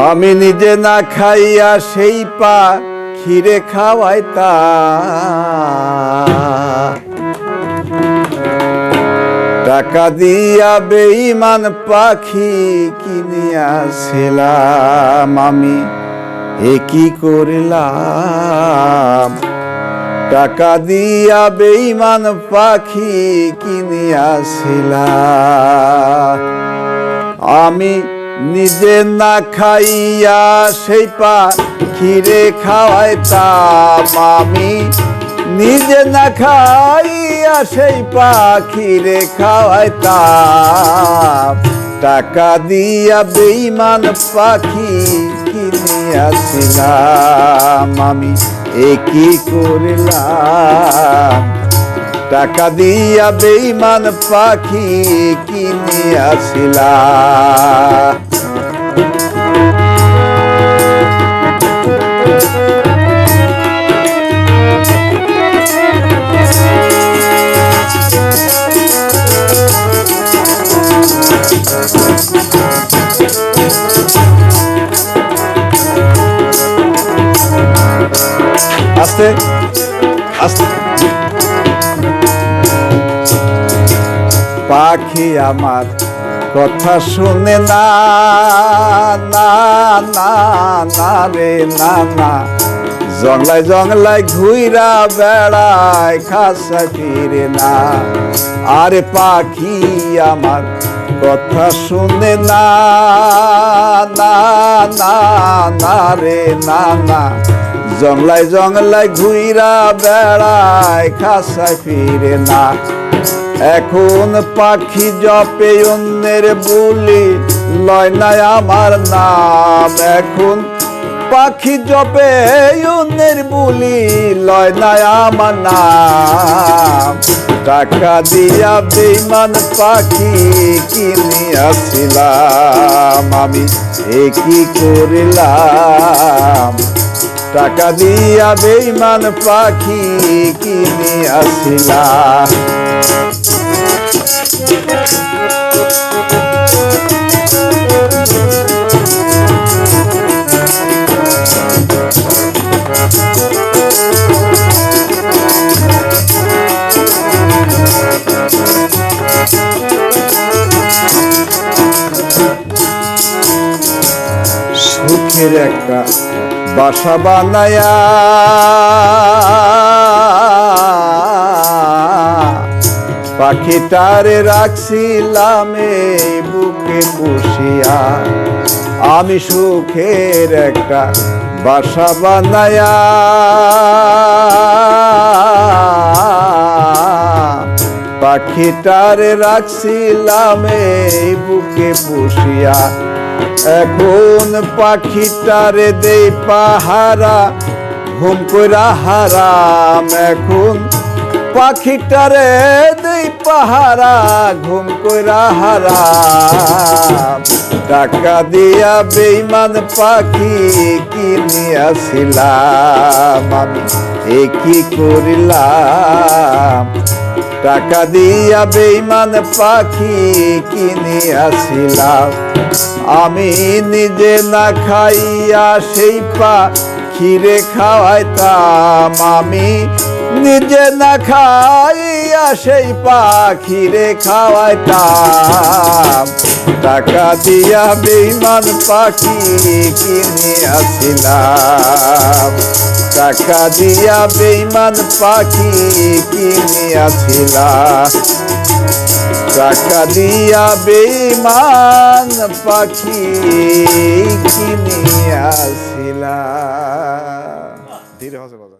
আমি নিজে না খাইয়া সেই পাখিরে খাওয়াইতা, টাকা দিয়া বেঈমান পাখি কিনিয়াছিলাম। আমি এ কি করলাম, টাকা দিয়া বেঈমান পাখি কিনিয়াছিলাম। আমি নিজে না খাইয়া সেই পাখিরে খাওয়াইতাম, আমি নিজে না খাইয়া সেই পাখিরে খাওয়াইতাম, টাকা দিয়া বেঈমান পাখি কিনিয়াছিলাম। আমি এ কি করলাম, টাকা দিয়া বেঈমান পাখি কিনিয়াছিলাম। আস্তে আস্তে পাখি আমার কথা শুনে না, না না না রে না না, জংলায় জংলায় ঘুইরা বেড়ায়, খাসায় ফিরে না। আরে পাখি আমার কথা শুনে না, না না না রে না না, জংলায় জংলায় ঘুইরা বেড়ায়, খাসায় ফিরে না। এখন পাখি জপে অন্যের বুলি, লয় না আমার নাম। এখন পাখি জপে অন্যের বুলি, লয় না আমার নাম। টাকা দিয়া বেঈমান পাখি কিনিয়াছিলাম। আমি এ কি করলাম, টাকা দিয়া বেঈমান পাখি কিনিয়াছিলাম। সুখের একটা বাসা বানায়া পাখিটারে রাখছিলাম এই বুকে পুষিয়া। আমি সুখের একটা বাসা বানায়া পাখিটারে রাখছিলাম এই বুকে পুষিয়া। এখন পাখিটারে দেই পাহারা, ঘুম কইরা হারাম। এখন পাখিটারে দেই পাহারা, ঘুম কইরা হারাম। টাকা দিয়া বেঈমান পাখি কিনিয়াছিলাম। আমি এ কি করলাম, টাকা দিয়া বেঈমান পাখি কিনিয়াছিলাম। আমি নিজে না খাইয়া সেই পাখিরে খাওয়াইতাম, আমি নিজে না খাইয়া সেই পাখিরে খাওয়াইতাম। টাকা দিয়া বেঈমান পাখি কিনিয়াছিলাম। টাকা দিয়া বেঈমান পাখি কিনিয়াছিলাম। টাকা দিয়া বেঈমান পাখি কিনিয়াছিলাম। ধীরে হসে বাজা।